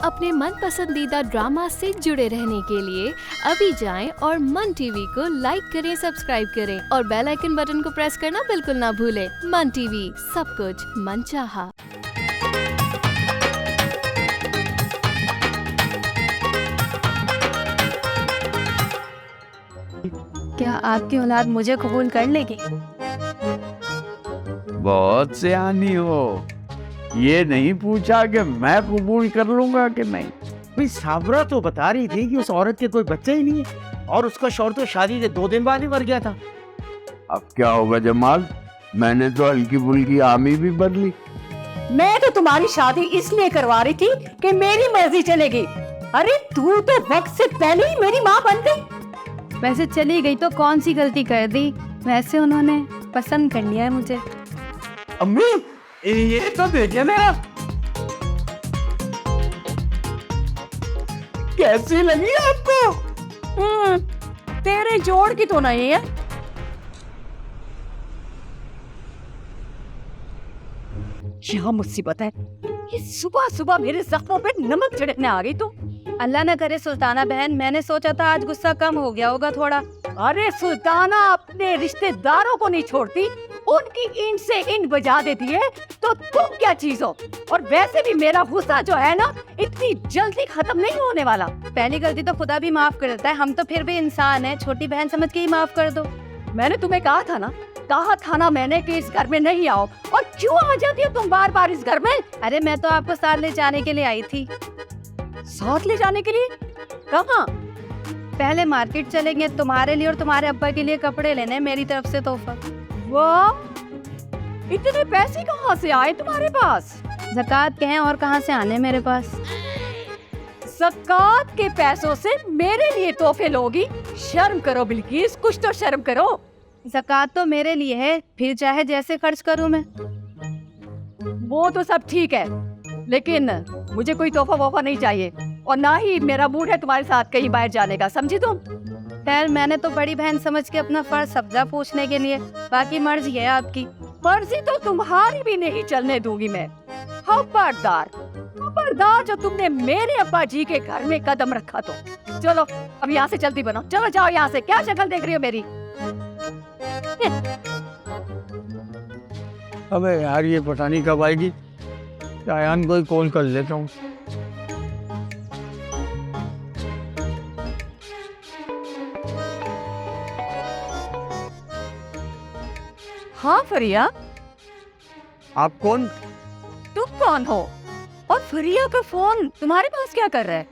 अपने मन पसंदीदा ड्रामा से जुड़े रहने के लिए अभी जाएं और मन टीवी को लाइक करें, सब्सक्राइब करें और बेल आइकन बटन को प्रेस करना बिल्कुल ना भूलें। मन टीवी, सब कुछ मनचाहा। क्या आपकी औलाद मुझे कबूल कर लेगी? बहुत सियानी हो, ये नहीं पूछा कि मैं कबूल कर लूंगा कि नहीं। भाई साबरा तो बता रही थी कि उस औरत के कोई बच्चे ही नहीं है और उसका शौहर तो शादी के 2 दिन बाद ही मर गया था। अब क्या होगा जमाल, मैंने तो हल्की फुल्की हामी भी बदली। मैं तो तुम्हारी शादी इसलिए करवा रही थी कि मेरी मर्जी चलेगी। अरे तू तो वक्त से पहले ही मेरी माँ बन गई। वैसे चली गई तो कौन सी गलती कर दी? वैसे उन्होंने पसंद कर लिया है मुझे। अम्मी ये तो देखिए मेरा, कैसी लगी आपको? तेरे जोड़ की तो नहीं है। क्या मुसीबत है, ये सुबह सुबह मेरे जख्मों पे नमक छिड़कने आ गई तू। अल्लाह न करे सुल्ताना बहन, मैंने सोचा था आज गुस्सा कम हो गया होगा थोड़ा। अरे सुल्ताना अपने रिश्तेदारों को नहीं छोड़ती, उनकी ईंट से ईंट बजा देती है, तो तुम क्या चीज हो? और वैसे भी मेरा गुस्सा जो है ना, इतनी जल्दी खत्म नहीं होने वाला। पहली गलती तो खुदा भी माफ कर देता है, हम तो फिर भी इंसान हैं। छोटी बहन समझ के ही माफ कर दो। मैंने तुम्हें कहा था ना मैंने कि इस घर में नहीं आओ, और क्यों आ जाती हो तुम बार बार इस घर में? अरे मैं तो आपको साथ ले जाने के लिए आई थी। साथ ले जाने के लिए? कहाँ? पहले मार्केट चलेंगे, तुम्हारे लिए और तुम्हारे अब्बा के लिए कपड़े लेने, मेरी तरफ से तोहफा। वाह, इतने पैसे कहाँ से आए तुम्हारे पास? ज़कात के हैं और कहाँ से आने मेरे पास। ज़कात के पैसों से मेरे लिए तोहफे लोगी? शर्म करो बिल्किस, कुछ तो शर्म करो। ज़कात तो मेरे लिए है, फिर चाहे जैसे खर्च करूं मैं। वो तो सब ठीक है, लेकिन मुझे कोई तोहफा वोफा नहीं चाहिए, और ना ही मेरा मूड है तुम्हारे साथ कहीं बाहर जाने का, समझी तुम? खैर मैंने तो बड़ी बहन समझ के अपना फर्ज समझा पूछने के लिए, बाकी मर्जी है आपकी। मर्जी तो तुम्हारी भी नहीं चलने दूंगी मैं। खबरदार खबरदार, जो तुमने मेरे अब्बा जी के घर में कदम रखा तो। चलो अब यहाँ से जल्दी बनो, चलो जाओ यहाँ से। क्या शक्ल देख रही हो मेरी? अबे यार ये पता नहीं कब आएगी, शायान को ही कॉल कर लेता हूँ। हाँ फरिया, आप कौन? तुम कौन हो? और फरिया का फोन तुम्हारे पास क्या कर रहा है?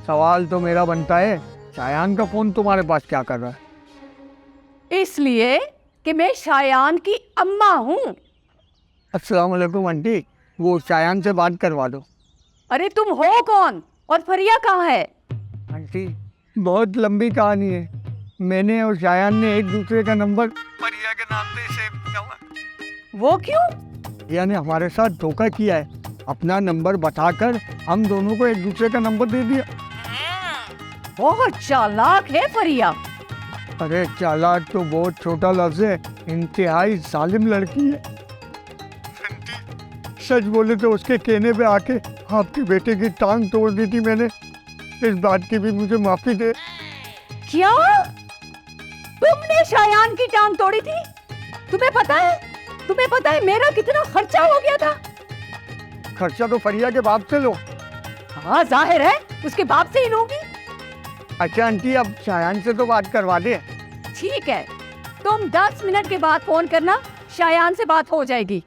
सवाल तो मेरा बनता है, शायान का फोन तुम्हारे पास क्या कर रहा है? इसलिए कि मैं शायान की अम्मा हूँ। अस्सलाम वालेकुम आंटी, वो शायान से बात करवा दो। अरे तुम हो कौन और फरिया कहाँ है? आंटी बहुत लंबी कहानी है, मैंने और शायान ने एक दूसरे का नंबर फरिया के नाम से सेव किया हुआ। वो क्यों? फरिया ने हमारे साथ धोखा किया है, अपना नंबर बताकर हम दोनों को एक दूसरे का नंबर दे दिया। बहुत चालाक है फरिया। अरे चालाक तो बहुत छोटा लफ्ज है, इंतहाई जालिम लड़की है। सच बोले तो उसके कहने पे आके आपके बेटे की टांग तोड़ दी थी मैंने, इस बात की भी मुझे माफी दे। क्या तुमने शायान की टांग तोड़ी थी? तुम्हें पता है मेरा कितना खर्चा हो गया था? खर्चा तो फरिया के बाप से लो। हाँ जाहिर है, उसके बाप से ही लूंगी। अच्छा आंटी अब शायान से तो बात करवा दे। ठीक है, तुम 10 मिनट के बाद फोन करना, शायान से बात हो जाएगी।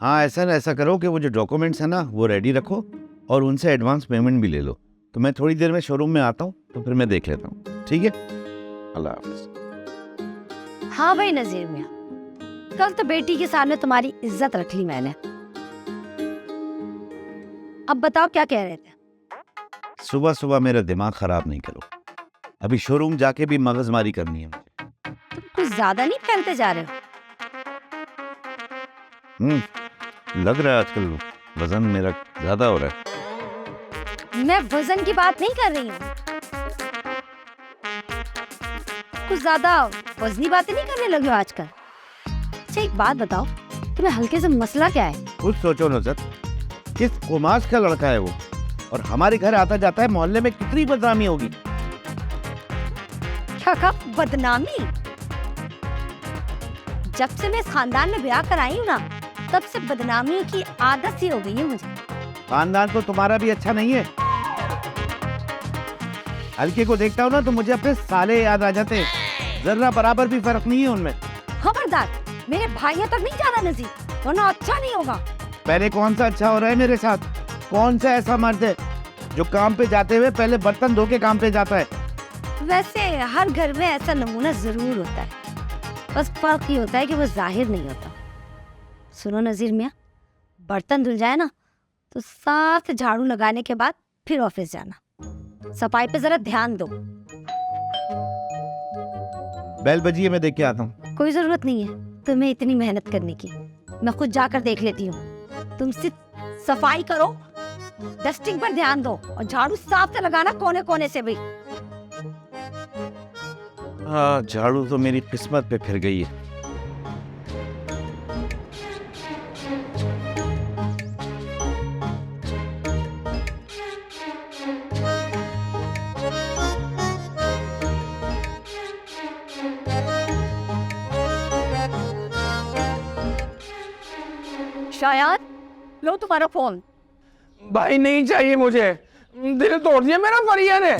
हाँ ऐसा करो कि वो जो डॉक्यूमेंट्स है ना वो रेडी रखो और उनसे एडवांस पेमेंट भी ले लो। तो मैं थोड़ी देर में शोरूम में आता हूँ, तो फिर मैं देख लेता हूँ, ठीक है? अल्लाह हाफ़िज़। हाँ भाई नजीर मियाँ, कल तो बेटी के सामने तुम्हारी इज्जत रख ली मैंने। अब बताओ क्या कह रहे थे? सुबह सुबह मेरा दिमाग खराब नहीं करो, अभी शोरूम जाके भी मगजमारी करनी है मुझे। तुम कुछ ज्यादा नहीं फैलते जा रहे हो? लग रहा है आजकल वजन मेरा ज्यादा हो रहा है। मैं वजन की बात नहीं कर रही हूँ, कुछ ज्यादा वजनी बातें नहीं करने लगे हो आजकल। अच्छा एक बात बताओ, तुम्हें हल्के से मसला क्या है? कुछ सोचो नुसरत, किस कुमास का लड़का है वो, और हमारे घर आता जाता है, मोहल्ले में कितनी बदनामी होगी। क्या कहा बदनामी? जब से मैं इस खानदान में ब्याह कर आई हूँ ना, तब से बदनामियों की आदत सी हो गई है मुझे। खानदान तो तुम्हारा भी अच्छा नहीं है। हल्के को देखता हूँ ना तो मुझे अपने साले याद आ जाते हैं, जरा बराबर भी फर्क नहीं है उनमें। खबरदार, मेरे भाइयों तक नहीं जाना नजीर, वरना अच्छा नहीं होगा। पहले कौन सा अच्छा हो रहा है मेरे साथ? कौन सा ऐसा मर्द है जो काम पे जाते हुए पहले बर्तन धो के काम पे जाता है? वैसे हर घर में ऐसा नमूना जरूर होता है, बस फर्क ये होता है कि वो जाहिर नहीं होता। सुनो नजीर मियाँ, बर्तन धुल जाए ना तो साथ झाड़ू लगाने के बाद फिर ऑफिस जाना। सफाई पे जरा ध्यान दो। बैल बजी है, मैं देख के आता हूँ। कोई जरूरत नहीं है तुम्हें इतनी मेहनत करने की, मैं खुद जाकर देख लेती हूँ। तुम सिर्फ सफाई करो, डस्टिंग पर ध्यान दो और झाड़ू साफ से लगाना कोने कोने से भी। हाँ, झाड़ू तो मेरी किस्मत पे फिर गई है। शायद लो तुम्हारा फोन। भाई नहीं चाहिए मुझे, दिल तोड़ दिया मेरा फरिया ने।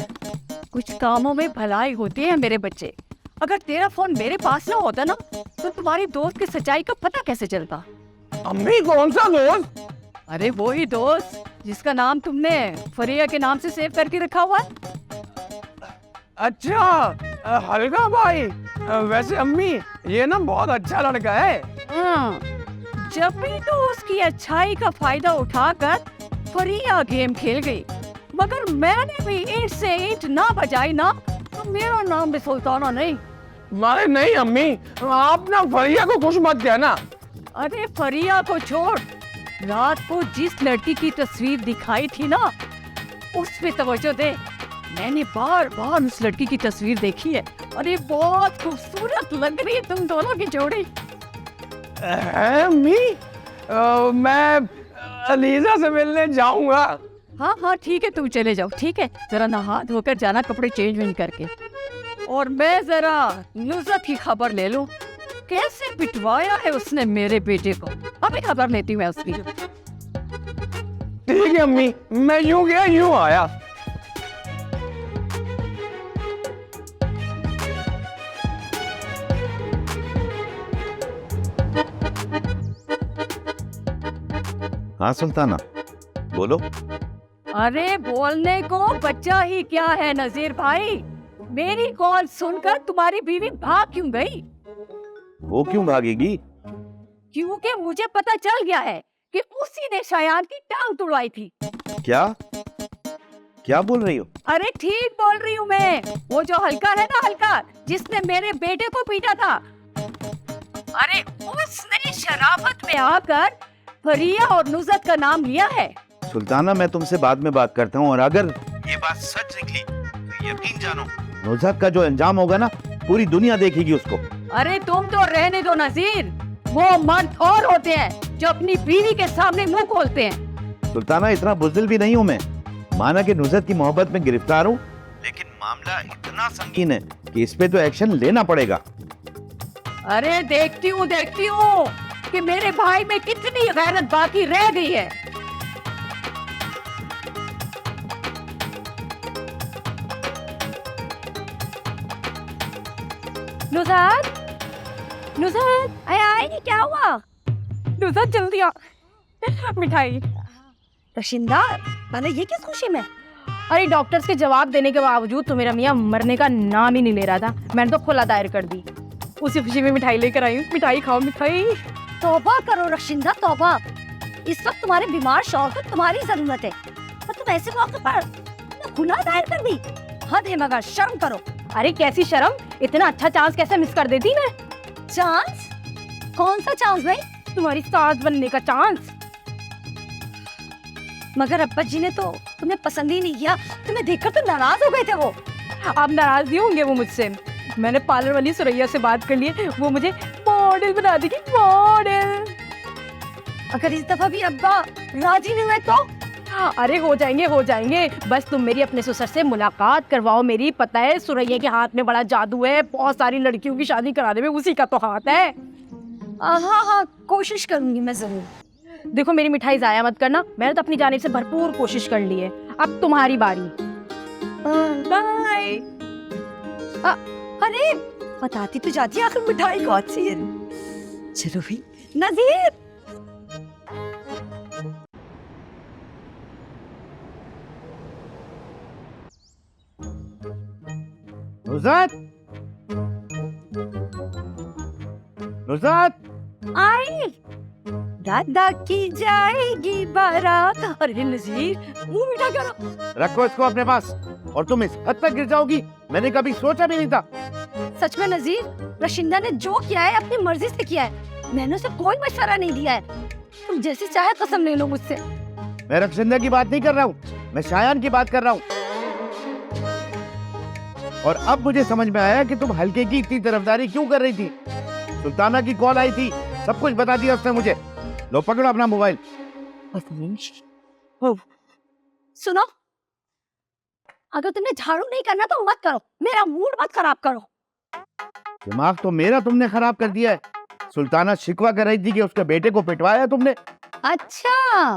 कुछ कामों में भलाई होती है मेरे बच्चे। अगर तेरा फोन मेरे पास ना होता ना तो तुम्हारी दोस्त की सच्चाई का पता कैसे चलता? अम्मी कौन सा दोस्त? अरे वो ही दोस्त जिसका नाम तुमने फरिया के नाम से सेव करके रखा हुआ है। अच्छा, हल्का भाई। वैसे अम्मी ये ना बहुत अच्छा लड़का है। जब भी तो उसकी अच्छाई का फायदा उठाकर फरिया गेम खेल गई, मगर मैंने भी ईंट से ईंट ना बजाई ना तो मेरा नाम भी सुल्ताना नहीं। मारे नहीं अम्मी, आप ना फरिया को कुछ मत कहना। अरे फरिया को छोड़, रात को जिस लड़की की तस्वीर दिखाई थी ना उस पे तवज्जो दे। मैंने बार बार उस लड़की की तस्वीर देखी है और ये बहुत खूबसूरत लग रही है तुम दोनों की जोड़ी। अम्मी, मैं अलीजा से मिलने जाऊंगा। हाँ हाँ ठीक है, तुम चले जाओ। ठीक है, जरा नहा धोकर जाना, कपड़े चेंज वेंज करके। और मैं जरा नुसरत की खबर ले लूं, कैसे पिटवाया है उसने मेरे बेटे को। अभी खबर लेती हूँ मैं उसकी। ठीक है अम्मी, मैं यूं गया यूं आया। हाँ सुल्ताना, बोलो। अरे बोलने को बच्चा ही क्या है नजीर भाई, मेरी कॉल सुनकर तुम्हारी बीवी भाग क्यों गई? वो क्यों भागेगी? क्योंकि मुझे पता चल गया है कि उसी ने शायान की टांग तुड़वाई थी। क्या क्या बोल रही हो? अरे ठीक बोल रही हूँ मैं। वो जो हल्का है ना, हल्का जिसने मेरे बेटे को पीटा था, अरे उसने शराफत में आकर फरिया और नुसरत का नाम लिया है। सुल्ताना, मैं तुमसे बाद में बात करता हूँ, और अगर ये बात सच निकली तो यकीन जानो नुसरत का जो अंजाम होगा ना, पूरी दुनिया देखेगी उसको। अरे तुम तो रहने दो नजीर, वो मर्द और होते हैं जो अपनी बीवी के सामने मुंह खोलते हैं। सुल्ताना, इतना बुज़दिल भी नहीं हूँ मैं। माना कि नुसरत की मोहब्बत में गिरफ्तार हूँ, लेकिन मामला इतना संगीन है कि इस पे तो एक्शन लेना पड़ेगा। अरे देखती हूँ कि मेरे भाई में कितनी गैरत बाकी रह गई है। नुसरत आए क्या हुआ? नुसरत जल्दी आ, मिठाई। रशिंदा, मैंने ये किस खुशी में? अरे डॉक्टर्स के जवाब देने के बावजूद तो मेरा मियाँ मरने का नाम ही नहीं ले रहा था। मैंने तो खुला दायर कर दी, उसी खुशी में मिठाई लेकर आई हूँ। मिठाई खाओ, मिठाई। तौबा करो रशिंदा, तौबा। इस वक्त तुम्हारे बीमार शौहर को तुम्हारी जरूरत है और तुम ऐसे मौके पर खुला दायर कर दी। हद है, मगर शर्म करो। अरे कैसी शर्म, इतना अच्छा चांस कैसे मिस कर देती मैं। चांस? कौन सा चांस भाई? तुम्हारी सास बनने का चांस। मगर अब्बा जी ने तो तुम्हें पसंद ही नहीं किया, तुम्हें देखकर तो नाराज हो गए थे वो। अब नाराज नहीं होंगे वो मुझसे। मैंने पार्लर वाली सुरैया से बात कर ली है, वो मुझे मॉडल बना देगी, मॉडल। अगर इस दफा भी अब्बा राजी नहीं हुए तो? हाँ, अरे हो जाएंगे। बस तुम मेरी अपने ससुर से मुलाकात करवाओ मेरी। पता है सुरैया के हाथ में बड़ा जादू है, बहुत सारी लड़कियों की शादी कराने में उसी का तो हाथ है। हाँ, कोशिश करूंगी मैं जरूर। देखो मेरी मिठाई जाया मत करना, मैंने तो अपनी जानिब से भरपूर कोशिश कर ली है। अब तुम्हारी बारी। बाय। अरे बताती तो जाती आखिर मिठाई कौन सी है। चलो भी नजीर। नुज़ात, नुज़ात, आई दादा की जाएगी बारात। अरे नजीर मुंह मीठा करो। रखो इसको अपने पास। और तुम इस हद तक गिर जाओगी, मैंने कभी सोचा भी नहीं था। सच में नजीर, रशिंदा ने जो किया है अपनी मर्जी से किया है। मैंने उसे कोई मशवरा नहीं दिया है। तुम जैसी चाहे कसम ले लो मुझसे। मैं रक्षिंदा की बात नहीं कर रहा हूँ, मैं शायान की बात कर रहा हूँ। और अब मुझे समझ में आया कि तुम हल्के की इतनी तरफदारी क्यों कर रही थी। सुल्ताना की कॉल आई थी, सब कुछ बता दिया उसने मुझे। लो पकड़ो अपना मोबाइल। सुनो, अगर तुमने झाड़ू नहीं करना तो मत करो, मेरा मूड मत खराब करो। दिमाग तो मेरा तुमने खराब कर दिया है। सुल्ताना शिकवा कर रही थी कि उसके बेटे को पिटवाया तुमने। अच्छा,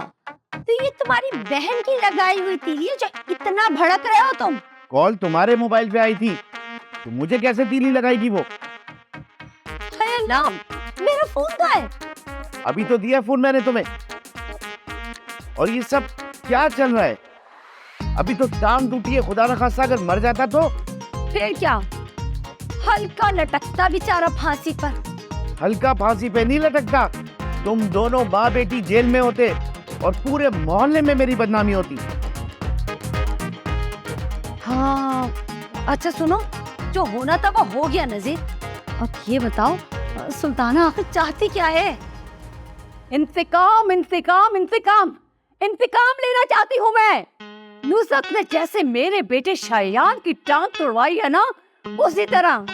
तो ये तुम्हारी बहन की लगाई हुई तीली है जो इतना भड़क रहे हो तुम। कॉल तुम्हारे मोबाइल पे आई थी, तो मुझे कैसे तीली लगाएगी वो। है नाम, मेरा फोन कहाँ है? अभी तो दिया फोन मैंने तुम्हें। और ये सब क्या चल रहा है? अभी तो टांग टूटी है, खुदा न खास्ता अगर मर जाता तो। फिर क्या, हल्का लटकता बेचारा फांसी पर। हल्का फांसी पे नहीं लटकता। तुम दोनों माँ बेटी जेल में होते और पूरे मोहल्ले में मेरी बदनामी होती। हाँ, अच्छा सुनो, जो होना था वो हो गया नजीर। अब ये बताओ, सुल्ताना आखिर चाहती क्या है? इंतकाम लेना चाहती हूँ मैं। नुसरत ने जैसे मेरे बेटे शायान की टांग तोड़वाई है ना, उसी तरह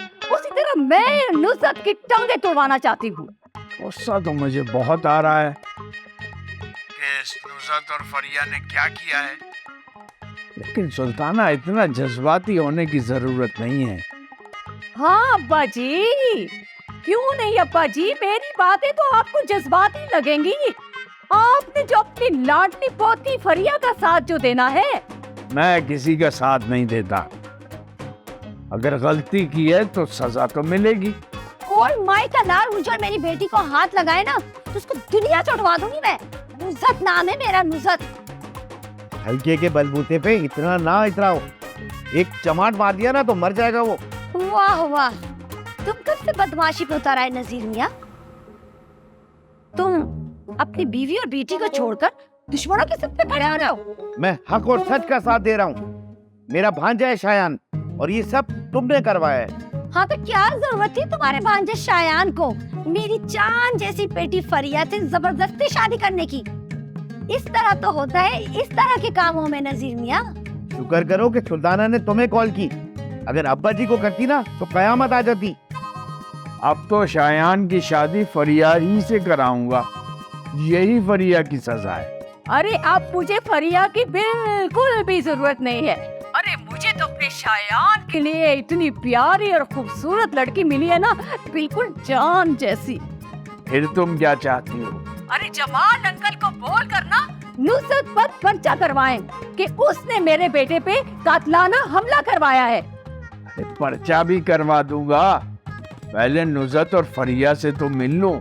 मैं नुसरत की टांगे तोड़वाना चाहती हूँ। गुस्सा तो मुझे बहुत आ रहा है कि नुज़रत और फरिया ने क्या किया है, लेकिन सुल्ताना इतना जज्बाती होने की जरूरत नहीं है। हाँ अब्बा जी, क्यों नहीं अब्बा जी, मेरी बातें तो आपको जज्बाती लगेंगी। आपने जो अपनी लाडली पोती फरिया का साथ जो देना है। मैं किसी का साथ नहीं देता। अगर गलती की है तो सजा तो मिलेगी। कोई माई का लाल उजड़ मेरी बेटी को हाथ लगाए ना तो उसको दुनिया से उठवा दूंगी मैं। नुज़रत नाम है मेरा, नुज़रत। हल्के के बलबूते पे इतना ना इतराओ। एक चमाट मार दिया ना तो मर जाएगा वो। वाह वाह, तुम कब से बदमाशी पे उतर आए नजीर मियां? तुम अपनी बीवी और बेटी को छोड़कर दुश्मनों के सिर पे खड़े हो रहे हो। मैं हक और सच का साथ दे रहा हूँ। मेरा भांजा है शायान और ये सब तुमने करवाया है। हाँ तो क्या जरूरत थी तुम्हारे भांजे शायान को मेरी चांद जैसी बेटी फरिया से जबरदस्ती शादी करने की? इस तरह तो होता है इस तरह के कामों में नजीर मियां। शुक्र करो कि सुल्ताना ने तुम्हें कॉल की। अगर अब्बा जी को करती ना तो कयामत आ जाती। अब तो शायान की शादी फरिया ही से कराऊंगा। यही फरिया की सजा है। अरे अब मुझे फरिया की बिल्कुल भी जरूरत नहीं है। अरे मुझे तो अपने शायान के लिए इतनी प्यारी और खूबसूरत लड़की मिली है ना, बिल्कुल जान जैसी। फिर तुम क्या चाहती हो? अरे जमाल अंकल को बोल करना नुसरत पर पर्चा करवाएं कि उसने मेरे बेटे पे कातलाना हमला करवाया है। अरे पर्चा भी करवा दूंगा, पहले नुज़रत और फरिया से तो मिल लो।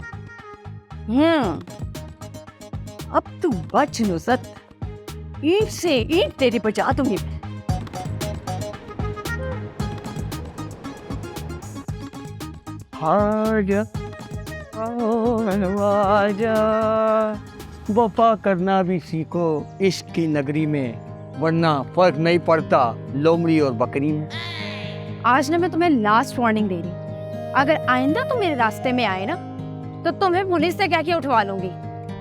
अब तू बच नुसरत, ईंट से ईंट तेरी बचा दूंगी। वफा करना भी सीखो इश्क की नगरी में, वरना फर्क नहीं पड़ता लोमड़ी और बकरी में। आज ना मैं तुम्हें लास्ट वार्निंग दे रही, अगर आइंदा तुम मेरे रास्ते में आए ना तो तुम्हें पुलिस से क्या उठवा लूंगी।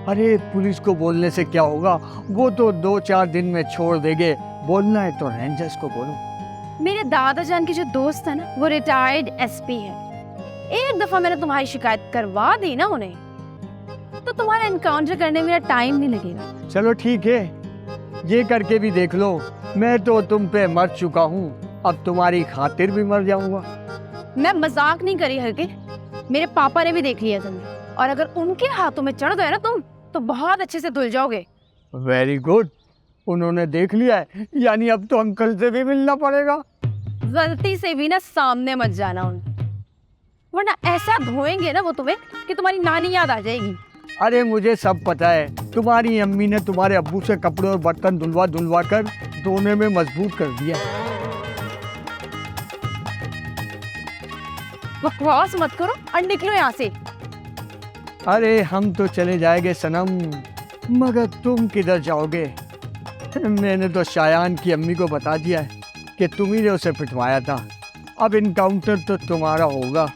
अरे पुलिस को बोलने से क्या होगा, वो तो 2-4 दिन में छोड़ देंगे। बोलना है तो रेंजर्स को बोलो। मेरे दादा जान की जो दोस्त है ना, वो रिटायर्ड एसपी है। एक दफा मैंने तुम्हारी शिकायत करवा दी ना उन्हें, तो तो तुम्हारा एनकाउंटर करने में मेरा टाइम नहीं लगेगा। चलो ठीक है, ये करके भी देख लो। मैं तो तुम पे मर चुका हूँ, अब तुम्हारी खातिर भी मर जाऊंगा। मैं मजाक नहीं करी हल्के, मेरे पापा ने भी देख लिया तुम्हें, और अगर उनके हाथों में चढ़ गए ना तुम तो बहुत अच्छे से धुल जाओगे। वेरी गुड, उन्होंने देख लिया है, यानी अब तो अंकल से भी मिलना पड़ेगा। गलती से भी ना सामने मत जाना उन, वरना ऐसा धोएंगे ना वो तुम्हें कि तुम्हारी नानी याद आ जाएगी। अरे मुझे सब पता है, तुम्हारी अम्मी ने तुम्हारे अब्बू से कपड़े और बर्तन धुलवा धुलवा कर धोने में मजबूर कर दिया। बकवास मत करो और निकलो यहाँ से। अरे हम तो चले जाएंगे सनम, मगर तुम किधर जाओगे? मैंने तो शायान की अम्मी को बता दिया है कि तुम ही ने उसे पिटवाया था। अब इनकाउंटर तो तुम्हारा होगा।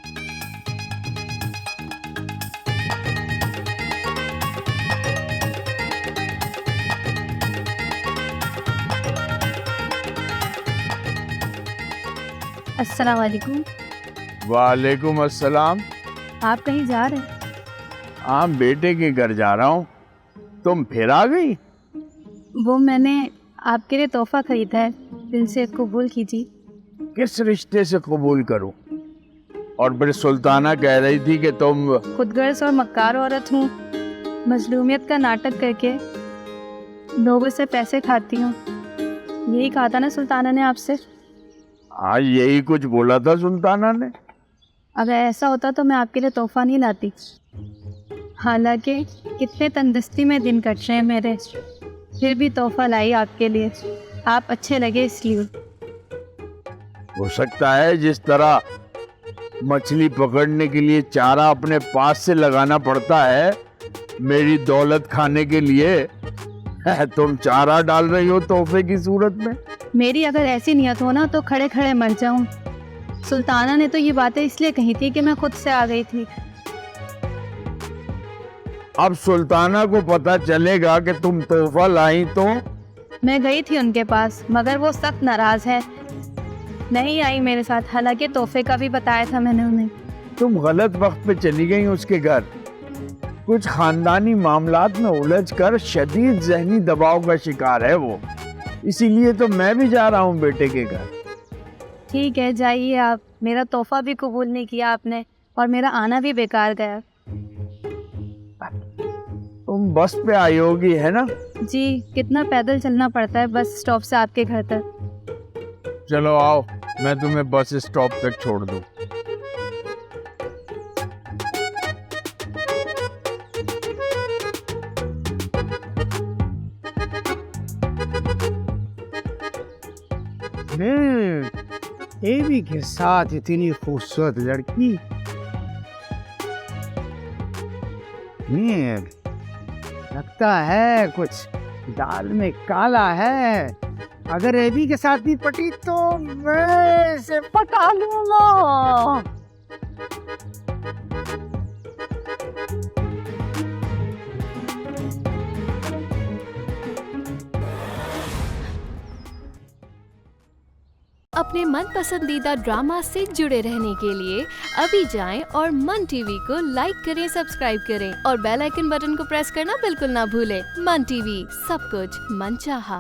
अस्सलाम वालेकुम। वालेकुम अस्सलाम। आप कहीं जा रहे हैं? हाँ, बेटे के घर जा रहा हूँ। तुम फिर आ गई? वो मैंने आपके लिए तोहफा खरीदा है, दिल से कबूल कीजिए। किस रिश्ते से कबूल करूँ? और फिर सुल्ताना कह रही थी कि तुम खुदगर्ज और मक्कार औरत हूँ, मजलूमियत का नाटक करके लोगों से पैसे खाती हूँ। यही कहा था ना सुल्ताना ने आपसे? आज यही कुछ बोला था सुल्ताना ने। अगर ऐसा होता तो मैं आपके लिए तोहफा नहीं लाती। हालांकि कितने तंदुरुस्ती में दिन कट रहे हैं मेरे, फिर भी तोहफा लाई आपके लिए। आप अच्छे लगे इसलिए। हो सकता है जिस तरह मछली पकड़ने के लिए चारा अपने पास से लगाना पड़ता है, मेरी दौलत खाने के लिए तुम चारा डाल रही हो तोहफे की सूरत में। मेरी अगर ऐसी नियत हो ना तो खड़े खड़े मर जाऊं। सुल्ताना ने तो ये बातें इसलिए कही थी कि मैं खुद से आ गई थी। अब सुल्ताना को पता चलेगा कि तुम तोहफा लाई तो? मैं गई थी उनके पास, मगर वो सख्त नाराज है, नहीं आई मेरे साथ। हालांकि तोहफे का भी बताया था मैंने उन्हें। तुम गलत वक्त पे चली गई उसके घर। कुछ खानदानी मामलात में उलझकर शदीद जहनी दबाव का शिकार है वो, इसीलिए तो मैं भी जा रहा हूँ बेटे के घर। ठीक है, जाइए आप। मेरा तोहफा भी कबूल नहीं किया आपने और मेरा आना भी बेकार गया। तुम बस पे आई होगी, है ना? जी, कितना पैदल चलना पड़ता है बस स्टॉप से आपके घर तक। चलो आओ, मैं तुम्हें बस स्टॉप तक छोड़ दूँ। एवी के साथ इतनी खूबसूरत लड़की, लगता है कुछ दाल में काला है। अगर एवी के साथ नहीं पटी तो मैं इसे पटा लूंगा। अपने मन पसंदीदा ड्रामा से जुड़े रहने के लिए अभी जाएं और मन टीवी को लाइक करें, सब्सक्राइब करें और बेल आइकन बटन को प्रेस करना बिल्कुल ना भूलें। मन टीवी, सब कुछ मनचाहा।